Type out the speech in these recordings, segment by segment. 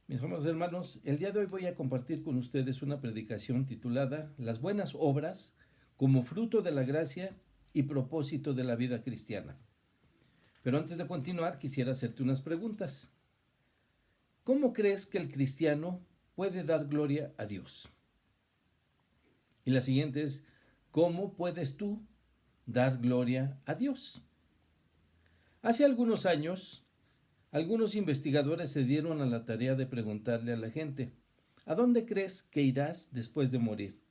Mis amados hermanos, el día de hoy voy a compartir con ustedes una predicación titulada Las buenas obras como fruto de la gracia y propósito de la vida cristiana. Pero antes de continuar, quisiera hacerte unas preguntas. ¿Cómo crees que el cristiano puede dar gloria a Dios? Y la siguiente es, ¿cómo puedes tú dar gloria a Dios? Hace algunos años, algunos investigadores se dieron a la tarea de preguntarle a la gente, ¿a dónde crees que irás después de morir?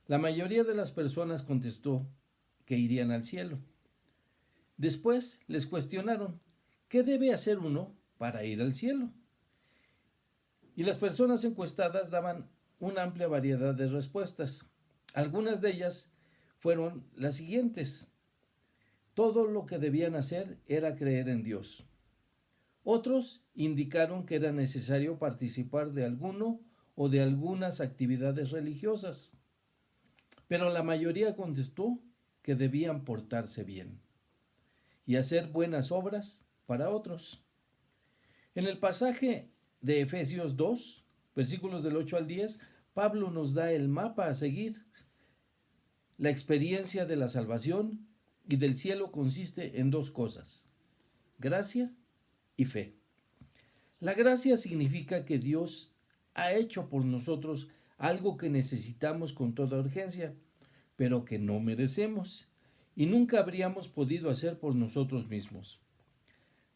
La mayoría de las personas contestó que irían al cielo. Después les cuestionaron, ¿qué debe hacer uno para ir al cielo? Y las personas encuestadas daban una amplia variedad de respuestas. Algunas de ellas fueron las siguientes. Todo lo que debían hacer era creer en Dios. Otros indicaron que era necesario participar de alguno o de algunas actividades religiosas, pero la mayoría contestó que debían portarse bien y hacer buenas obras para otros. En el pasaje de Efesios 2, versículos del 8 al 10, Pablo nos da el mapa a seguir. La experiencia de la salvación y del cielo consiste en dos cosas: gracia y fe. La gracia significa que Dios ha hecho por nosotros algo que necesitamos con toda urgencia, pero que no merecemos y nunca habríamos podido hacer por nosotros mismos.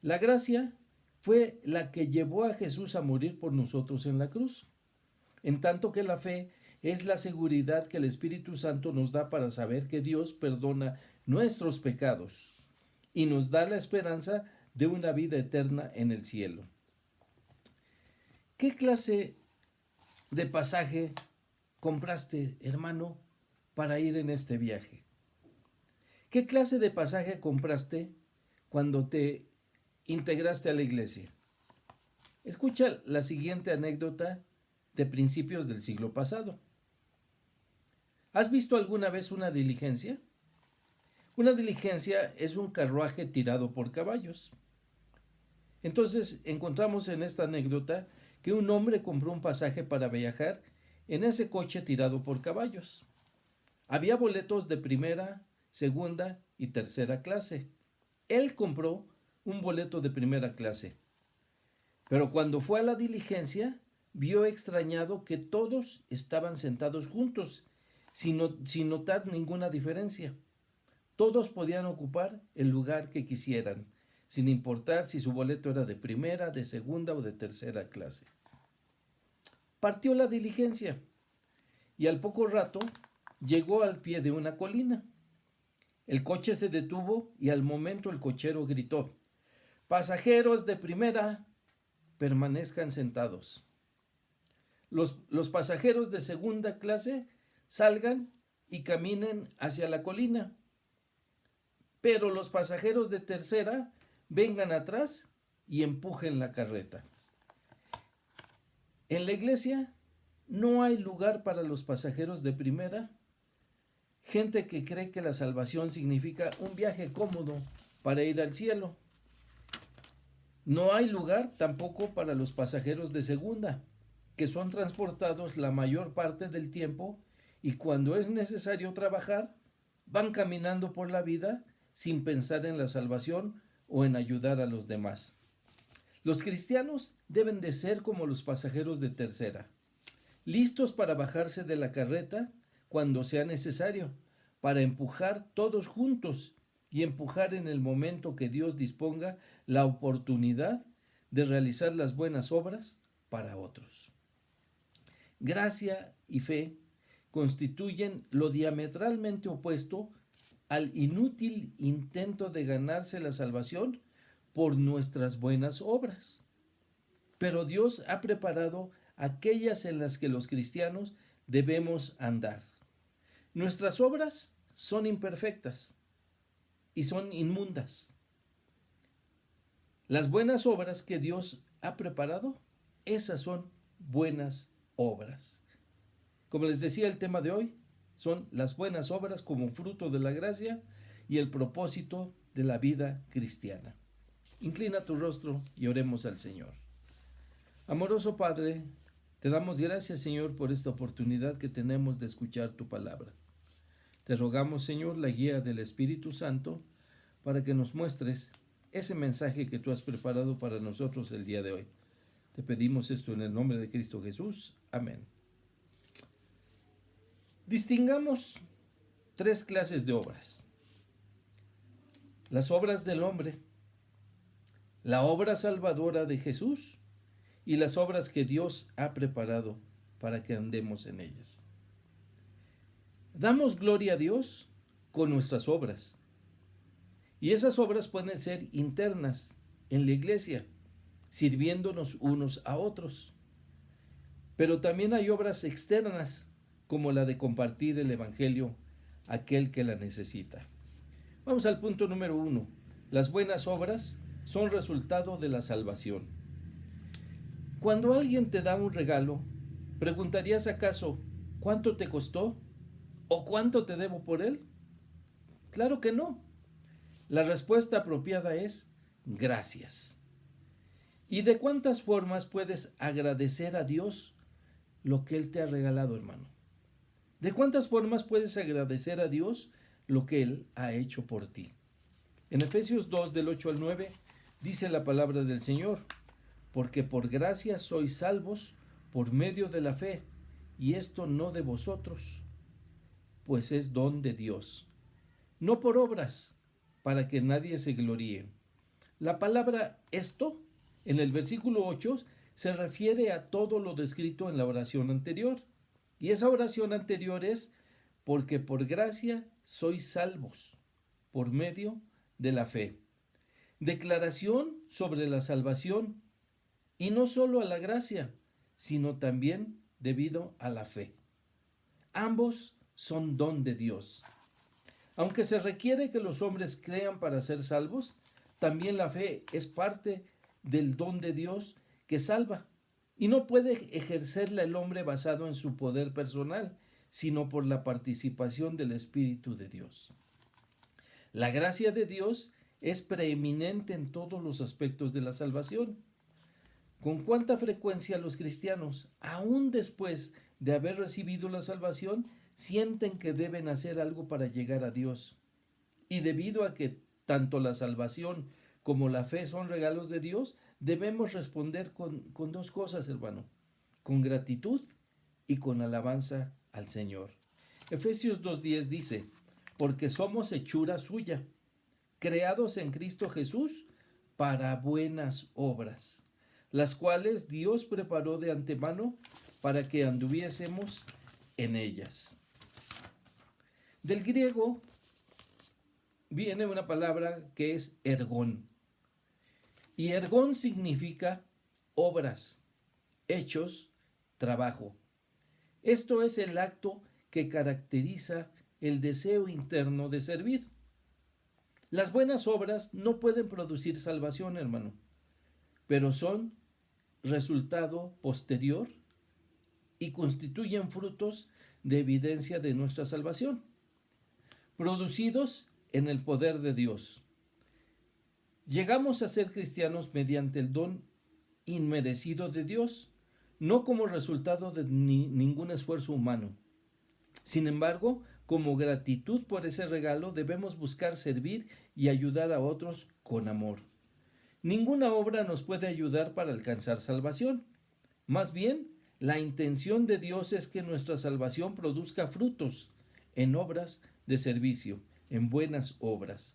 La gracia fue la que llevó a Jesús a morir por nosotros en la cruz, en tanto que la fe es la seguridad que el Espíritu Santo nos da para saber que Dios perdona nuestros pecados y nos da la esperanza de una vida eterna en el cielo. ¿Qué clase de pasaje compraste, hermano, para ir en este viaje? ¿Qué clase de pasaje compraste cuando te integraste a la iglesia? Escucha la siguiente anécdota de principios del siglo pasado. ¿Has visto alguna vez una diligencia? Una diligencia es un carruaje tirado por caballos. Entonces encontramos en esta anécdota que un hombre compró un pasaje para viajar en ese coche tirado por caballos. Había boletos de primera, segunda y tercera clase. Él compró un boleto de primera clase. Pero cuando fue a la diligencia, vio extrañado que todos estaban sentados juntos, sin notar ninguna diferencia. Todos podían ocupar el lugar que quisieran, sin importar si su boleto era de primera, de segunda o de tercera clase. Partió la diligencia y al poco rato llegó al pie de una colina. El coche se detuvo y al momento el cochero gritó: «Pasajeros de primera, permanezcan sentados. Los pasajeros de segunda clase salgan y caminen hacia la colina, pero los pasajeros de tercera vengan atrás y empujen la carreta». En la iglesia no hay lugar para los pasajeros de primera, gente que cree que la salvación significa un viaje cómodo para ir al cielo. No hay lugar tampoco para los pasajeros de segunda, que son transportados la mayor parte del tiempo y cuando es necesario trabajar, van caminando por la vida sin pensar en la salvación o en ayudar a los demás. Los cristianos deben de ser como los pasajeros de tercera, listos para bajarse de la carreta cuando sea necesario, para empujar todos juntos y empujar en el momento que Dios disponga la oportunidad de realizar las buenas obras para otros. Gracia y fe constituyen lo diametralmente opuesto al inútil intento de ganarse la salvación por nuestras buenas obras. Pero Dios ha preparado aquellas en las que los cristianos debemos andar. Nuestras obras son imperfectas y son inmundas. Las buenas obras que Dios ha preparado, esas son buenas obras. Como les decía, el tema de hoy son las buenas obras como fruto de la gracia y el propósito de la vida cristiana. Inclina tu rostro y oremos al Señor. Amoroso Padre, te damos gracias, Señor, por esta oportunidad que tenemos de escuchar tu palabra. Te rogamos, Señor, la guía del Espíritu Santo para que nos muestres ese mensaje que tú has preparado para nosotros el día de hoy. Te pedimos esto en el nombre de Cristo Jesús. Amén. Distingamos tres clases de obras. Las obras del hombre, la obra salvadora de Jesús y las obras que Dios ha preparado para que andemos en ellas. Damos gloria a Dios con nuestras obras. Y esas obras pueden ser internas en la iglesia, sirviéndonos unos a otros. Pero también hay obras externas, como la de compartir el Evangelio a aquel que la necesita. Vamos al punto número 1. Las buenas obras son resultado de la salvación. Cuando alguien te da un regalo, ¿preguntarías acaso cuánto te costó o cuánto te debo por él? Claro que no. La respuesta apropiada es gracias. ¿Y de cuántas formas puedes agradecer a Dios lo que Él te ha regalado, hermano? ¿De cuántas formas puedes agradecer a Dios lo que Él ha hecho por ti? En Efesios 2, del 8 al 9, dice la palabra del Señor: porque por gracia sois salvos por medio de la fe, y esto no de vosotros, pues es don de Dios, no por obras, para que nadie se gloríe. La palabra esto, en el versículo 8, se refiere a todo lo descrito en la oración anterior. Y esa oración anterior es: porque por gracia sois salvos, por medio de la fe. Declaración sobre la salvación, y no solo a la gracia, sino también debido a la fe. Ambos son don de Dios. Aunque se requiere que los hombres crean para ser salvos, también la fe es parte del don de Dios que salva. Y no puede ejercerla el hombre basado en su poder personal, sino por la participación del Espíritu de Dios. La gracia de Dios es preeminente en todos los aspectos de la salvación. ¿Con cuánta frecuencia los cristianos, aún después de haber recibido la salvación, sienten que deben hacer algo para llegar a Dios? Y debido a que tanto la salvación como la fe son regalos de Dios, debemos responder con dos cosas, hermano: con gratitud y con alabanza al Señor. Efesios 2:10 dice: porque somos hechura suya, creados en Cristo Jesús para buenas obras, las cuales Dios preparó de antemano para que anduviésemos en ellas. Del griego viene una palabra que es ergón. Y ergón significa obras, hechos, trabajo. Esto es el acto que caracteriza el deseo interno de servir. Las buenas obras no pueden producir salvación, hermano, pero son resultado posterior y constituyen frutos de evidencia de nuestra salvación, producidos en el poder de Dios. Llegamos a ser cristianos mediante el don inmerecido de Dios, no como resultado de ningún esfuerzo humano. Sin embargo, como gratitud por ese regalo, debemos buscar servir y ayudar a otros con amor. Ninguna obra nos puede ayudar para alcanzar salvación. Más bien, la intención de Dios es que nuestra salvación produzca frutos en obras de servicio, en buenas obras.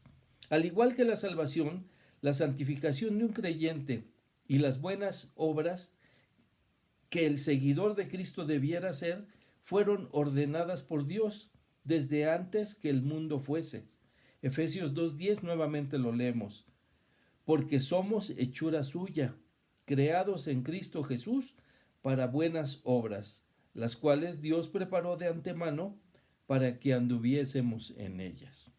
Al igual que la salvación, la santificación de un creyente y las buenas obras que el seguidor de Cristo debiera hacer fueron ordenadas por Dios desde antes que el mundo fuese. Efesios 2:10 nuevamente lo leemos: porque somos hechura suya, creados en Cristo Jesús para buenas obras, las cuales Dios preparó de antemano para que anduviésemos en ellas.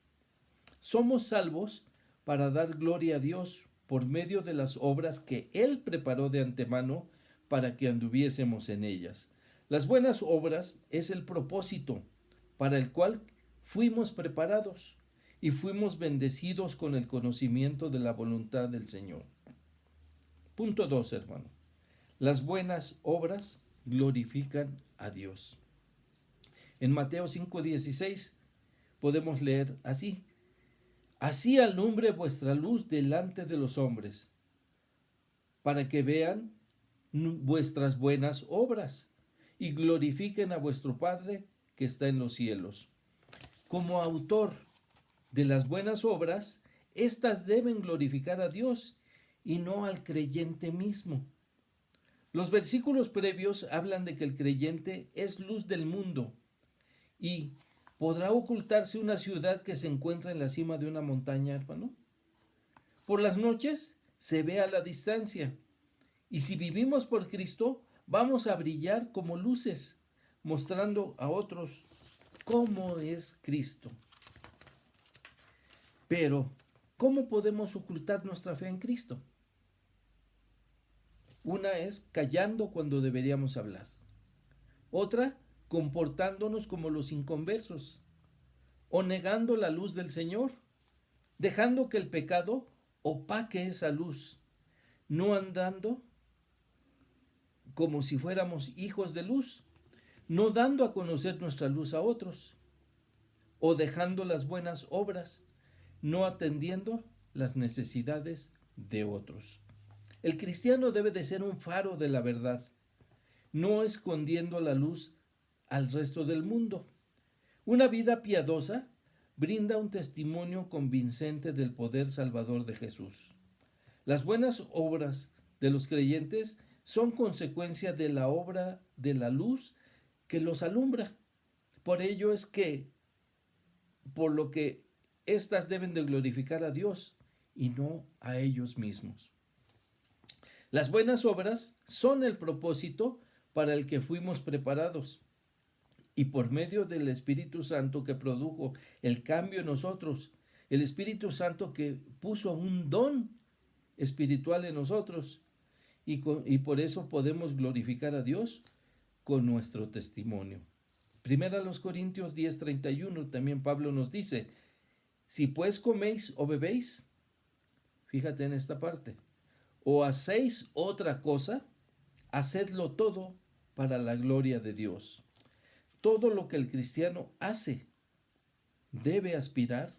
Somos salvos para dar gloria a Dios por medio de las obras que Él preparó de antemano para que anduviésemos en ellas. Las buenas obras es el propósito para el cual fuimos preparados y fuimos bendecidos con el conocimiento de la voluntad del Señor. Punto 2, hermano. Las buenas obras glorifican a Dios. En Mateo 5:16 podemos leer así: Así alumbre vuestra luz delante de los hombres, para que vean vuestras buenas obras y glorifiquen a vuestro Padre que está en los cielos. Como autor de las buenas obras, éstas deben glorificar a Dios y no al creyente mismo. Los versículos previos hablan de que el creyente es luz del mundo y ¿podrá ocultarse una ciudad que se encuentra en la cima de una montaña, hermano? Por las noches se ve a la distancia. Y si vivimos por Cristo, vamos a brillar como luces, mostrando a otros cómo es Cristo. Pero, ¿cómo podemos ocultar nuestra fe en Cristo? Una es callando cuando deberíamos hablar. Otra, comportándonos como los inconversos, o negando la luz del Señor, dejando que el pecado opaque esa luz, no andando como si fuéramos hijos de luz, no dando a conocer nuestra luz a otros, o dejando las buenas obras, no atendiendo las necesidades de otros. El cristiano debe de ser un faro de la verdad, no escondiendo la luz al resto del mundo. Una vida piadosa brinda un testimonio convincente del poder salvador de Jesús. Las buenas obras de los creyentes son consecuencia de la obra de la luz que los alumbra. Por ello es que, por lo que éstas deben de glorificar a Dios y no a ellos mismos. Las buenas obras son el propósito para el que fuimos preparados. Y por medio del Espíritu Santo que produjo el cambio en nosotros, el Espíritu Santo que puso un don espiritual en nosotros, y por eso podemos glorificar a Dios con nuestro testimonio. Primera a los Corintios 10:31 también Pablo nos dice: si pues coméis o bebéis, fíjate en esta parte, o hacéis otra cosa, hacedlo todo para la gloria de Dios. Todo lo que el cristiano hace debe aspirar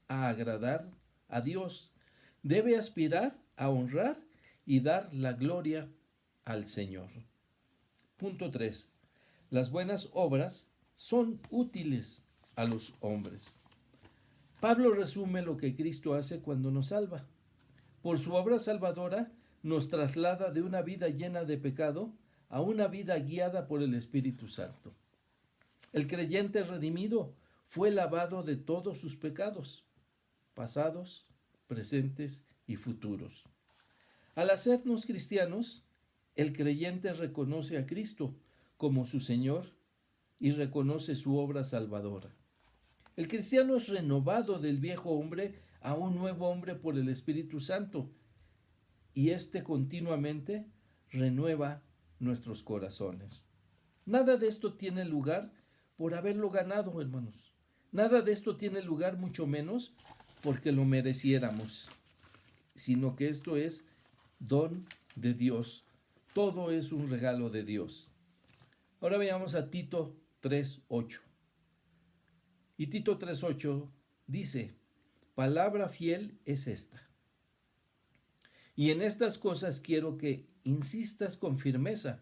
a agradar a Dios, debe aspirar a honrar y dar la gloria al Señor. Punto 3. Las buenas obras son útiles a los hombres. Pablo resume lo que Cristo hace cuando nos salva. Por su obra salvadora nos traslada de una vida llena de pecado a una vida guiada por el Espíritu Santo. El creyente redimido fue lavado de todos sus pecados, pasados, presentes y futuros. Al hacernos cristianos, el creyente reconoce a Cristo como su Señor y reconoce su obra salvadora. El cristiano es renovado del viejo hombre a un nuevo hombre por el Espíritu Santo, y éste continuamente renueva nuestros corazones. Nada de esto tiene lugar por haberlo ganado, hermanos. Nada de esto tiene lugar, mucho menos porque lo mereciéramos, sino que esto es don de Dios. Todo es un regalo de Dios. Ahora veamos a Tito 3:8. Y Tito 3:8 dice: palabra fiel es esta. Y en estas cosas quiero que insistas con firmeza,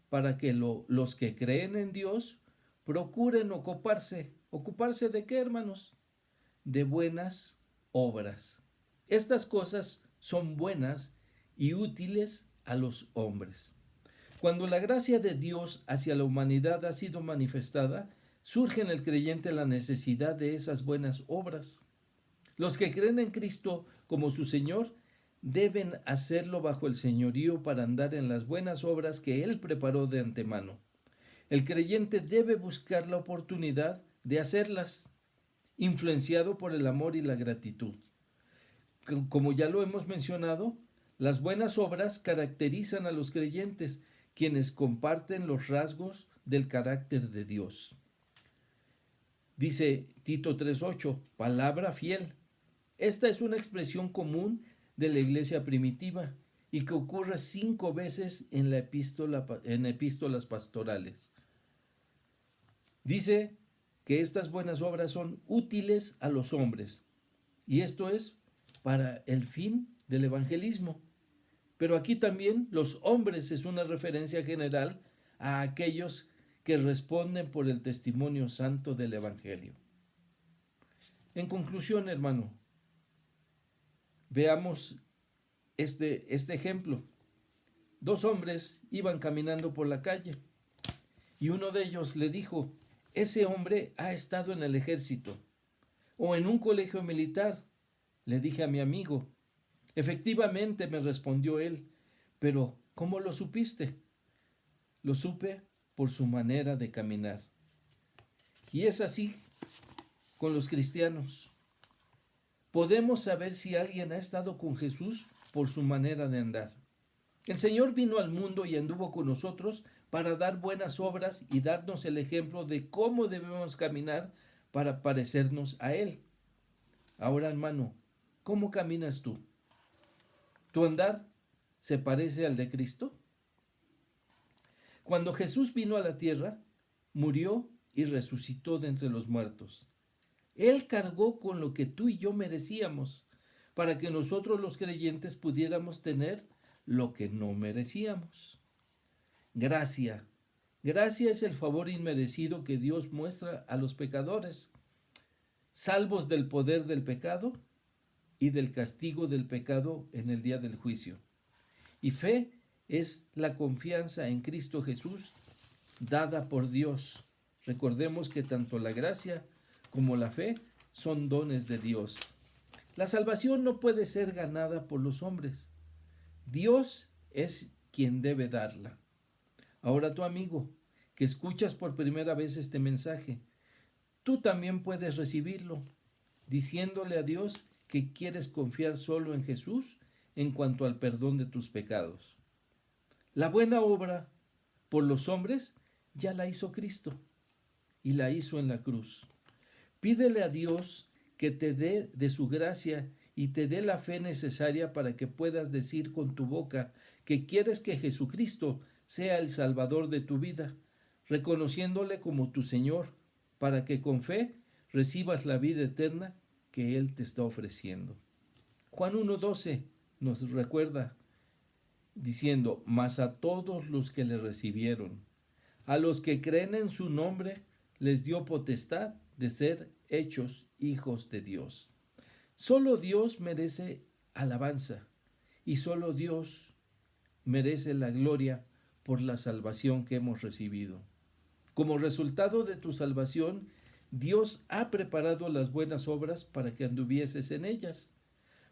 para que los que creen en Dios procuren ocuparse. ¿Ocuparse de qué, hermanos? De buenas obras. Estas cosas son buenas y útiles a los hombres. Cuando la gracia de Dios hacia la humanidad ha sido manifestada, surge en el creyente la necesidad de esas buenas obras. Los que creen en Cristo como su Señor deben hacerlo bajo el señorío para andar en las buenas obras que Él preparó de antemano. El creyente debe buscar la oportunidad de hacerlas, influenciado por el amor y la gratitud. Como ya lo hemos mencionado, las buenas obras caracterizan a los creyentes, quienes comparten los rasgos del carácter de Dios. Dice Tito 3:8, palabra fiel. Esta es una expresión común de la iglesia primitiva y que ocurre 5 veces en epístolas pastorales. Dice que estas buenas obras son útiles a los hombres, y esto es para el fin del evangelismo. Pero aquí también los hombres es una referencia general a aquellos que responden por el testimonio santo del evangelio. En conclusión, hermano, veamos este ejemplo. 2 hombres iban caminando por la calle y uno de ellos le dijo: ese hombre ha estado en el ejército o en un colegio militar. Le dije a mi amigo. Efectivamente, me respondió él, pero ¿cómo lo supiste? Lo supe por su manera de caminar. Y es así con los cristianos. Podemos saber si alguien ha estado con Jesús por su manera de andar. El Señor vino al mundo y anduvo con nosotros para dar buenas obras y darnos el ejemplo de cómo debemos caminar para parecernos a Él. Ahora, hermano, ¿cómo caminas tú? ¿Tu andar se parece al de Cristo? Cuando Jesús vino a la tierra, murió y resucitó de entre los muertos. Él cargó con lo que tú y yo merecíamos, para que nosotros los creyentes pudiéramos tener lo que no merecíamos. Gracia. Gracia es el favor inmerecido que Dios muestra a los pecadores, salvos del poder del pecado y del castigo del pecado en el día del juicio. Y fe es la confianza en Cristo Jesús dada por Dios. Recordemos que tanto la gracia como la fe son dones de Dios. La salvación no puede ser ganada por los hombres. Dios es quien debe darla. Ahora, tu amigo, que escuchas por primera vez este mensaje, tú también puedes recibirlo, diciéndole a Dios que quieres confiar solo en Jesús en cuanto al perdón de tus pecados. La buena obra por los hombres ya la hizo Cristo y la hizo en la cruz. Pídele a Dios que te dé de su gracia y te dé la fe necesaria para que puedas decir con tu boca que quieres que Jesucristo sea el Salvador de tu vida, reconociéndole como tu Señor, para que con fe recibas la vida eterna que Él te está ofreciendo. Juan 1:12 nos recuerda diciendo: mas a todos los que le recibieron, a los que creen en su nombre, les dio potestad de ser hechos hijos de Dios. Solo Dios merece alabanza y solo Dios merece la gloria por la salvación que hemos recibido. Como resultado de tu salvación, Dios ha preparado las buenas obras para que anduvieses en ellas,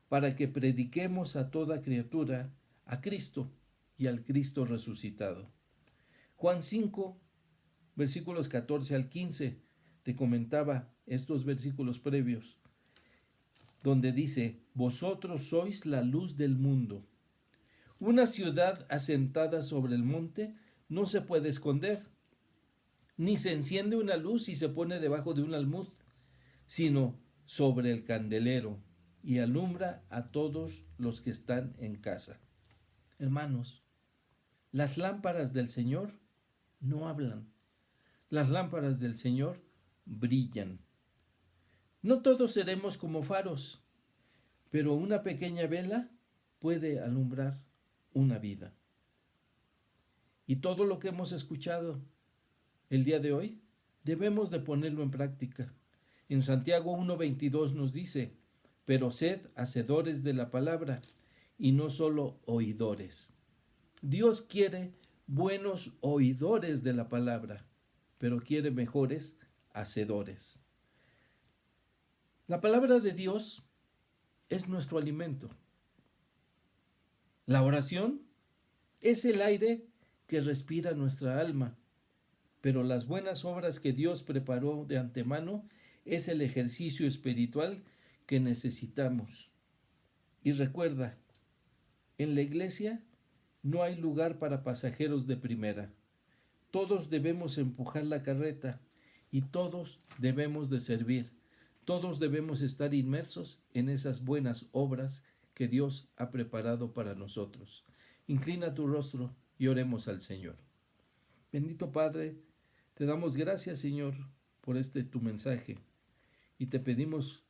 para que prediquemos a toda criatura a Cristo y al Cristo resucitado. Juan 5, versículos 14 al 15, te comentaba estos versículos previos, donde dice: vosotros sois la luz del mundo. Una ciudad asentada sobre el monte no se puede esconder, ni se enciende una luz y se pone debajo de un almud, sino sobre el candelero, y alumbra a todos los que están en casa. Hermanos, las lámparas del Señor no hablan. Las lámparas del Señor brillan. No todos seremos como faros, pero una pequeña vela puede alumbrar una vida. Y todo lo que hemos escuchado el día de hoy, debemos de ponerlo en práctica. En Santiago 1:22 nos dice: pero sed hacedores de la palabra y no solo oidores. Dios quiere buenos oidores de la palabra, pero quiere mejores hacedores. La palabra de Dios es nuestro alimento. La oración es el aire que respira nuestra alma, pero las buenas obras que Dios preparó de antemano es el ejercicio espiritual que necesitamos. Y recuerda, en la iglesia no hay lugar para pasajeros de primera. Todos debemos empujar la carreta y todos debemos de servir. Todos debemos estar inmersos en esas buenas obras que Dios ha preparado para nosotros. Inclina tu rostro y oremos al Señor. Bendito Padre, te damos gracias, Señor, por tu mensaje, y te pedimos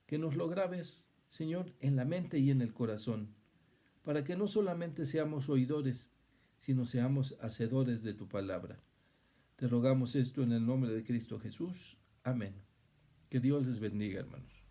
que nos lo grabes, Señor, en la mente y en el corazón, para que no solamente seamos oidores, sino seamos hacedores de tu palabra. Te rogamos esto en el nombre de Cristo Jesús. Amén. Que Dios les bendiga, hermanos.